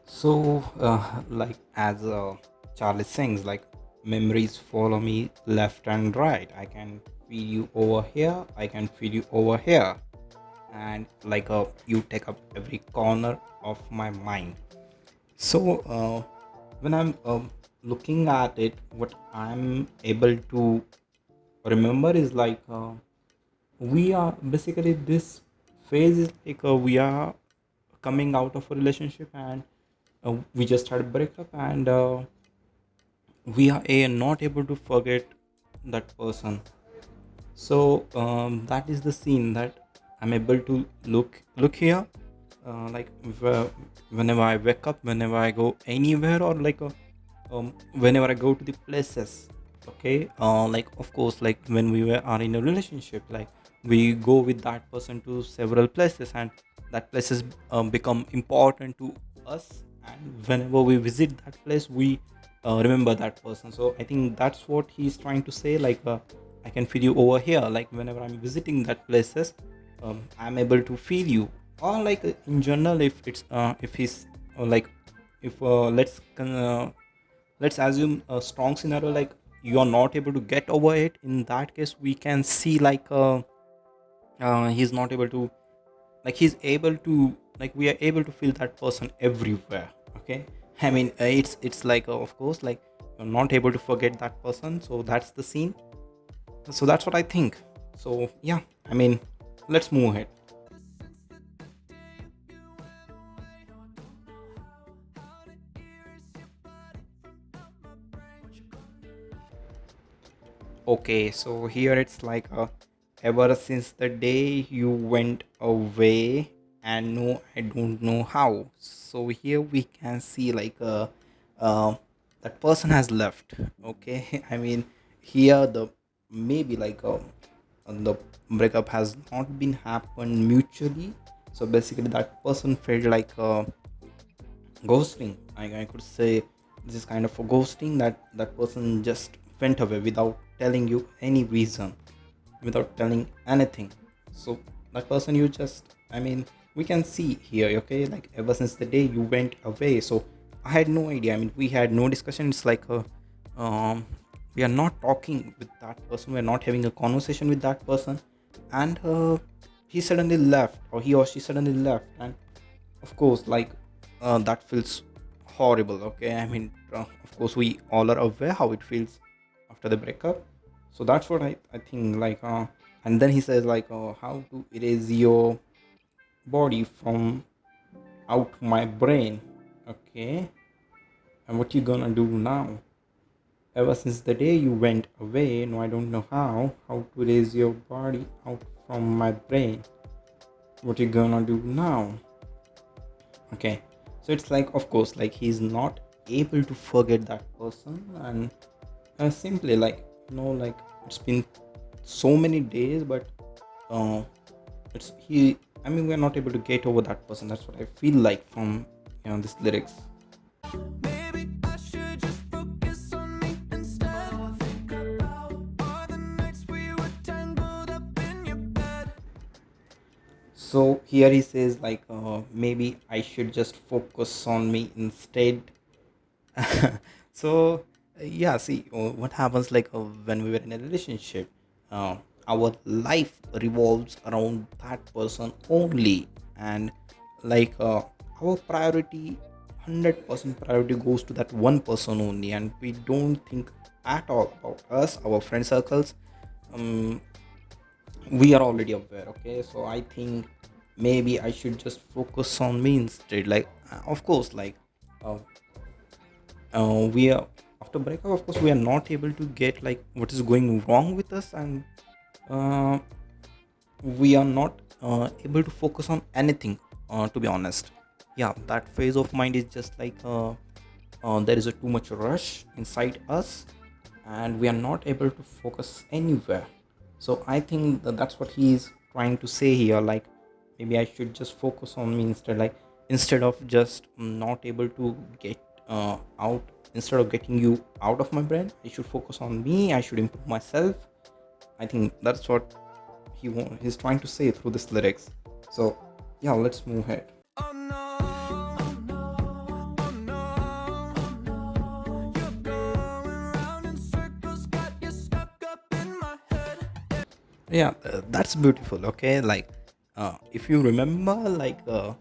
So, like as Charlie sings, like memories follow me left and right. I can feel you over here. I can feel you over here, and like you take up every corner of my mind. So, when I'm looking at it, what I'm able to remember is like we are basically this phase is like we are coming out of a relationship and we just had a breakup and we are not able to forget that person. So that is the scene that I'm able to look here, like whenever I wake up, whenever I go anywhere, or like whenever I go to the places. Okay, like of course, like when are in a relationship, like we go with that person to several places, and that places become important to us. And whenever we visit that place, we remember that person. So I think that's what he's trying to say. Like I can feel you over here. Like whenever I'm visiting that places, I'm able to feel you. Or like in general, if he's like if let's assume a strong scenario, like you are not able to get over it. In that case, we can see like he's not able to, like he's able to, like we are able to feel that person everywhere. Okay, I mean it's like of course, like you're not able to forget that person. So that's the scene. So that's what I think. So yeah, I mean, let's move ahead. Okay, so here it's like ever since the day you went away, and no, I don't know how. So here we can see like uh that person has left. Okay, I mean here the maybe like the breakup has not been happened mutually. So basically that person felt like ghosting. I could say this is kind of a ghosting, that that person just went away without telling you any reason, without telling anything. So that person you just, I mean, we can see here. Okay, like ever since the day you went away, so I had no idea. I mean, we had no discussion. It's like um we are not talking with that person, we're not having a conversation with that person, and he suddenly left, or he or she suddenly left. And of course, like that feels horrible. Okay, I mean of course we all are aware how it feels after the breakup. So that's what I think, like and then he says like how to erase your body from out my brain. Okay, and what you gonna do now? Ever since the day you went away, no, I don't know how to erase your body out from my brain. What you gonna do now? Okay, so it's like of course, like he's not able to forget that person. And simply like, like it's been so many days, but uh it's he, I mean, we're not able to get over that person. That's what I feel like from this lyrics. Maybe I should just focus on me instead. All I think about are the nights we were tangled up in your bed. So here he says like maybe I should just focus on me instead. So yeah, see what happens, like when we were in a relationship, uh, our life revolves around that person only. And like our priority, 100% priority goes to that one person only, and we don't think at all about us, our friend circles. um, we are already aware. Okay, so I think maybe I should just focus on me instead. Like of course, like uh, we are, after breakup, of course we are not able to get like what is going wrong with us. And uh, we are not able to focus on anything, to be honest. Yeah, that phase of mind is just like there is a too much rush inside us, and we are not able to focus anywhere. So I think that's what he is trying to say here, like maybe I should just focus on me instead. Like instead of just not able to get out, instead of getting you out of my brain, I should focus on me, I should improve myself. I think that's what he he's trying to say through this lyrics. So yeah, let's move ahead. Oh no, oh no, oh no, oh no. You're going round in circles, got you stuck up in my head. Yeah, that's beautiful. Okay, like if you remember, like the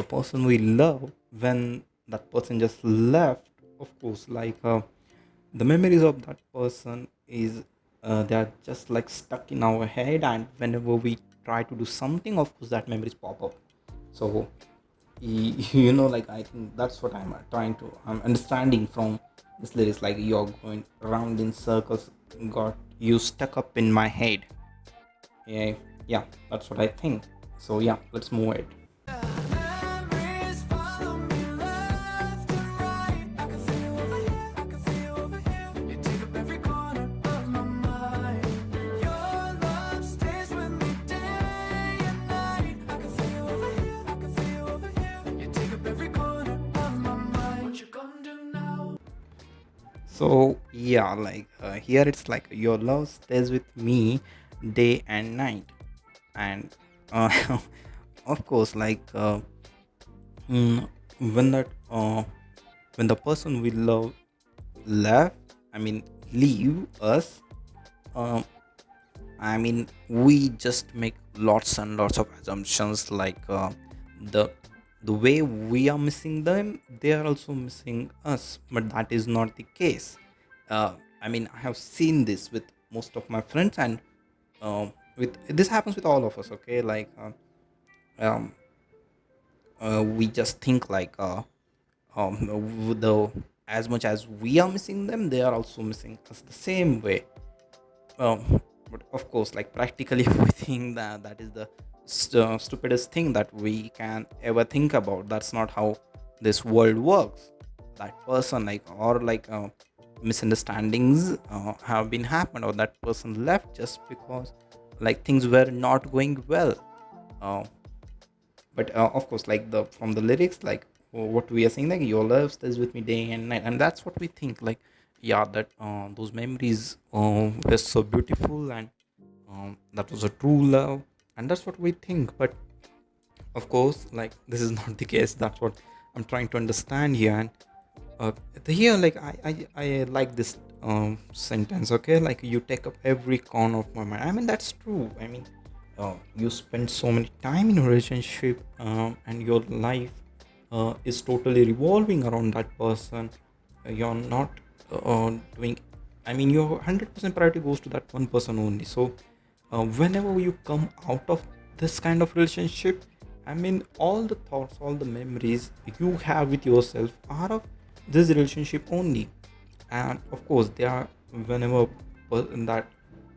person we love, when that person just left, of course, like the memories of that person is they are just like stuck in our head, and whenever we try to do something, of course that memories pop up. So like I think that's what I'm understanding from this lyrics, like you're going around in circles, got you stuck up in my head. Yeah, yeah, that's what I think. So yeah, let's move it. Memories follow me left and right. I can feel you over here, I can feel you over here. You take up every corner of my mind. Your love stays with me day and night. I can feel you over here, I can feel you over here. You take up every corner of my mind. What you gonna do now? So yeah, like here it's like your love stays with me day and night. And of course, like mm, when that when the person we love left, I mean leave us, um, I mean, we just make lots and lots of assumptions, like the the way we are missing them, they are also missing us, but that is not the case. I mean, I have seen this with most of my friends, and with this happens with all of us. Okay, like um, we just think like the as much as we are missing them, they are also missing us the same way. But of course, like practically we think that that is the stupidest thing that we can ever think about. That's not how this world works. That person, like, or like misunderstandings have been happened, or that person left just because like things were not going well. uh, but of course, like the from the lyrics, like what we are saying, like your love stays with me day and night, and that's what we think, like yeah, that those memories were so beautiful, and that was a true love, and that's what we think. But of course, like this is not the case. That's what I'm trying to understand here. And uh, here, like I like this sentence. Okay, like you take up every corner of my mind. I mean, that's true. I mean, you spend so many time in a relationship, and your life is totally revolving around that person. You're not doing, I mean, your 100% priority goes to that one person only. So whenever you come out of this kind of relationship, I mean, all the thoughts, all the memories you have with yourself are of this relationship only. And of course, they are, whenever that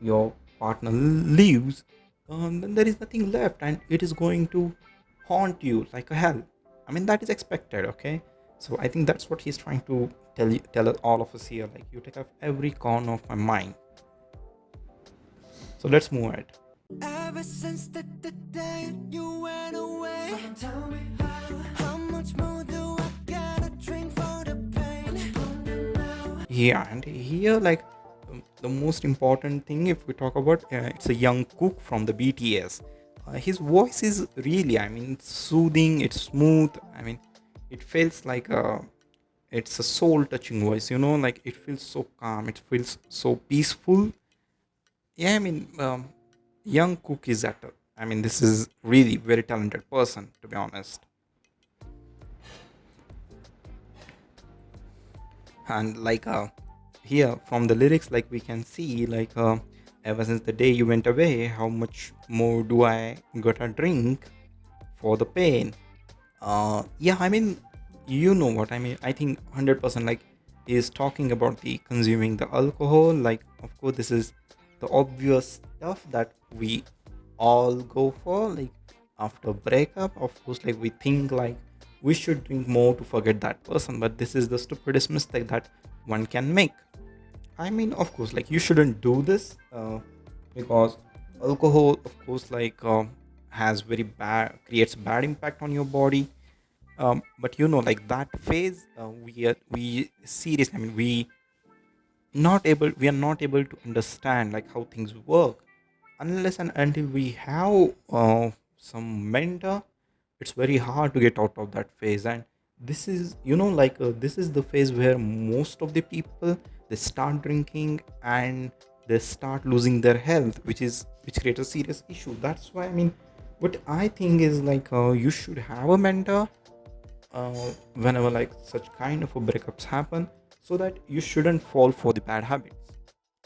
your partner leaves, then there is nothing left, and it is going to haunt you like a hell. I mean, that is expected. Okay, so I think that's what he's trying to tell all of us here, like you take up every corner of my mind. So let's move ahead. Ever since the day you went away, so tell me how much more do I gotta drink for the pain? What you gonna do now? Yeah, and here, like the most important thing, if we talk about, it's a Young Kook from the BTS. His voice is really, I mean, it's soothing, it's smooth. I mean, it feels like it's a soul touching voice, like it feels so calm, it feels so peaceful. Yeah, I mean, Young Kook is at, I mean, this is really very talented person, to be honest. And like here from the lyrics, like we can see, like ever since the day you went away, how much more do I gotta drink for the pain? Yeah, I mean, you know what I mean. I think 100%, like is talking about the consuming the alcohol. Like of course this is the obvious stuff that we all go for, like after breakup. Of course, like we think like we should drink more to forget that person, but this is the stupidest mistake that one can make. I mean, of course, like you shouldn't do this, because alcohol, of course, like has very bad, creates bad impact on your body. But like that phase, we serious. I mean, we are not able to understand like how things work. unless and until we have some mentor, it's very hard to get out of that phase. And this is, this is the phase where most of the people, they start drinking and they start losing their health, which creates a serious issue. That's why, I mean, what I think is like, you should have a mentor whenever like such kind of a breakups happen, so that you shouldn't fall for the bad habits.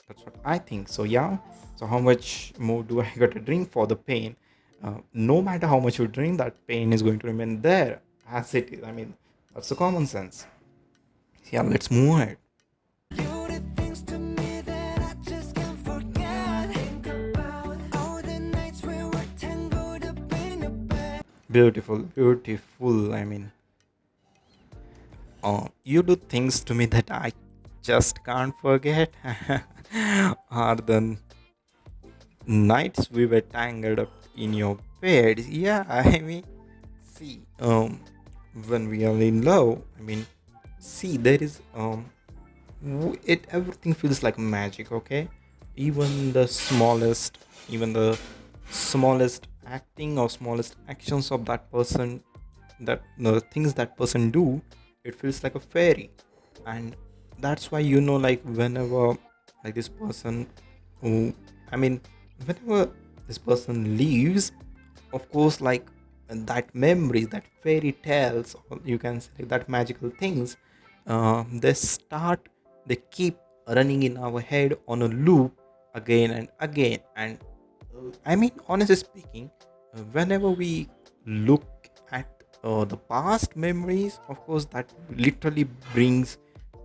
That's what I think. So yeah. So how much more do I got to drink for the pain? No matter how much you drink, that pain is going to remain there as it is. I mean, that's the common sense. Yeah, let's move ahead. You did things to me that I just can't forget. Think about all the nights we were tangled up in your bed. Beautiful, beautiful. I mean, you do things to me that I just can't forget. Are the nights we were tangled up in your bed. Yeah, I mean, see, when we are in love, I mean, see, there is it everything feels like magic. Okay, even the smallest, even the smallest acting or smallest actions of that person, that the things that person do, it feels like a fairy. And that's why, like whenever like this person who, I mean, whenever this person leaves, of course, like that memories, that fairy tales, or you can say that magical things, they start, they keep running in our head on a loop again and again. And I mean, honestly speaking, whenever we look at the past memories, of course, that literally brings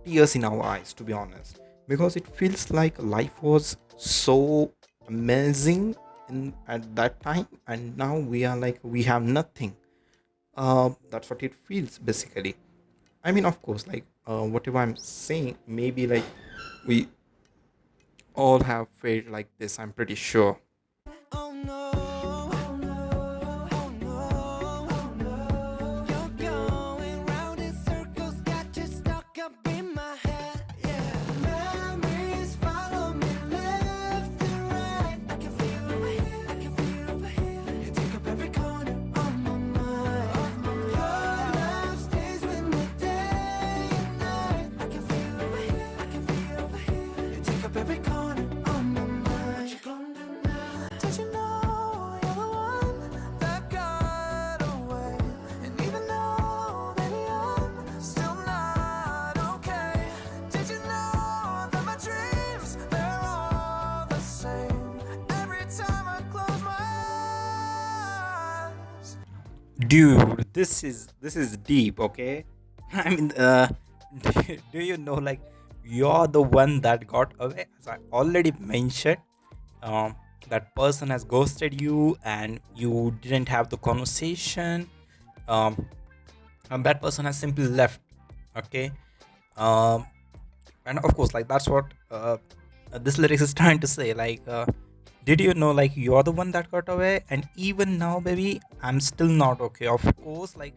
tears in our eyes, to be honest, because it feels like life was so amazing at that time, and now we are like, we have nothing. That's what it feels basically. I mean, of course, like whatever I'm saying, maybe like we all have felt like this, I'm pretty sure. Oh no, oh no, oh no, oh no. You're going round in circles, got you stuck up in my head. Yeah, memories follow me left and right. I can feel over here, I can feel over here. You take up every corner of my mind. Your love stays with me day and night. I can feel over here, I can feel over here. You take up every corner of my mind. What you gonna do now? Did you know you're the one that got away? And even though, baby, I'm still not okay. Did you know that my dreams, they're all the same? Every time I close my eyes. Dude, this is deep. Okay. I mean, do you know, like, you're the one that got away, as I already mentioned. um that person has ghosted you and you didn't have the conversation. um and that person has simply left. Okay. um and of course, like, that's what this lyrics is trying to say, like, did you know, like, you're the one that got away, and even now, baby, I'm still not okay. Of course, like,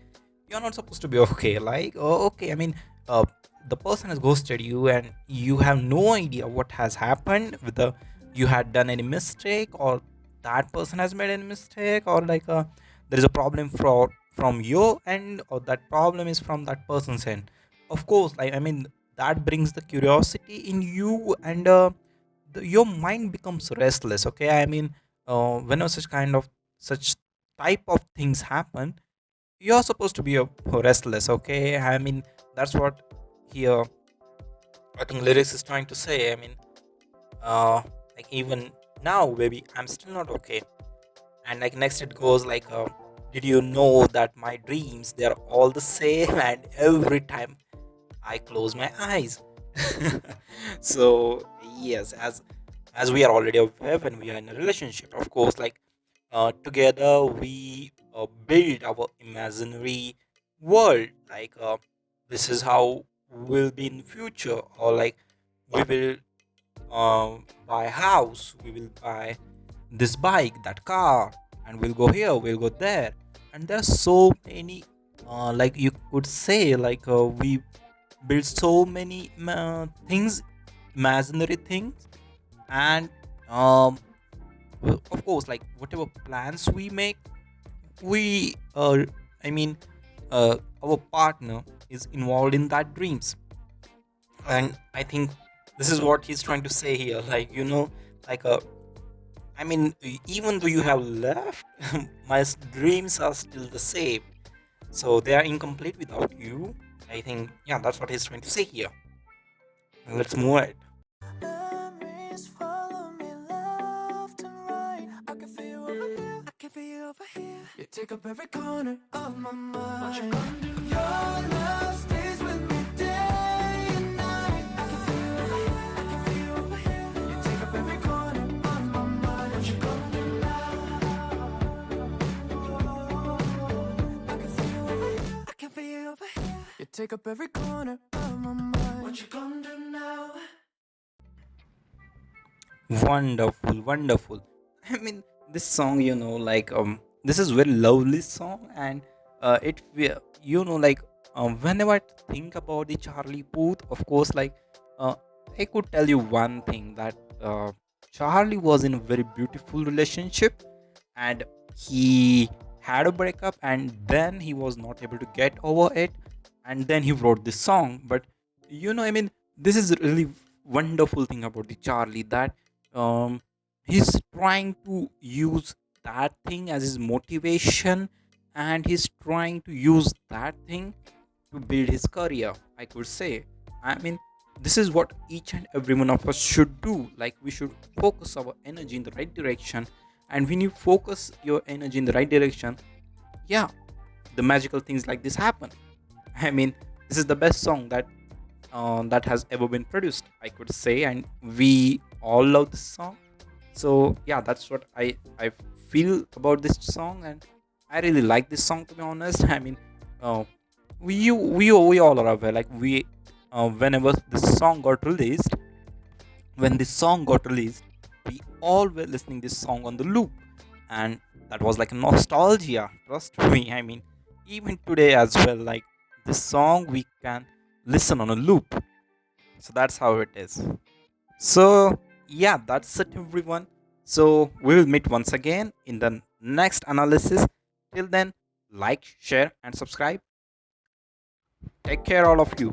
you're not supposed to be okay. Like, oh, okay, I mean, uh, the person has ghosted you and you have no idea what has happened, whether you had done any mistake, or that person has made any mistake, or like, there is a problem from your end, or that problem is from that person's end. Of course, like, I mean, that brings the curiosity in you, and your mind becomes restless. Okay, I mean, whenever such type of things happen, you're supposed to be restless. Okay, I mean, that's what here I think lyrics is trying to say. I mean, uh like, even now, baby, I'm still not okay. And like, next it goes like, did you know that my dreams, they're all the same, and every time I close my eyes. So yes, as we are already aware, when we are in a relationship, of course, like, together we build our imaginary world. Like, this is how we'll be in future, or like, we will buy a house, we will buy this bike, that car, and we'll go here, we'll go there. And there's so many, like, you could say, like, we build so many things, imaginary things. And of course, like whatever plans we make, we I mean our partner is involved in that dreams. And I think this is what he's trying to say here, like, like I mean, even though you have left, my dreams are still the same, so they are incomplete without you. I think, yeah, that's what he's trying to say here. Let's move it. Memories follow me left and right. I can feel you over here. I can feel you over here. You take up every corner of my mind. What you gonna do? Your love stays with me day and night. I can feel you over here. I can feel you over here. You take up every corner of my mind. What you gonna do now? I can feel you over here. I can feel you over here. You take up every corner of my mind. What you gonna do now? Wonderful, wonderful. I mean, this song, like this is very lovely song, and like whenever I think about the Charlie Puth, of course, like uh, I could tell you one thing, that Charlie was in a very beautiful relationship, and he had a breakup, and then he was not able to get over it, and then he wrote this song. But I mean, this is a really wonderful thing about the Charlie, that um he's trying to use that thing as his motivation, and he's trying to use that thing to build his career, I could say. I mean, this is what each and every one of us should do. Like, we should focus our energy in the right direction, and when you focus your energy in the right direction, yeah, the magical things like this happen. I mean, this is the best song that has ever been produced, I could say, and we all love this song. So yeah, that's what I feel about this song, and I really like this song, to be honest. I mean, uh, we all are aware, like, we whenever this song got released, when this song got released, we all were listening this song on the loop, and that was like a nostalgia. Trust me. I mean, even today as well, like, this song we can listen on a loop. So that's how it is. So yeah, that's it, everyone. So we will meet once again in the next analysis. Till then, like, share, and subscribe. Take care, all of you.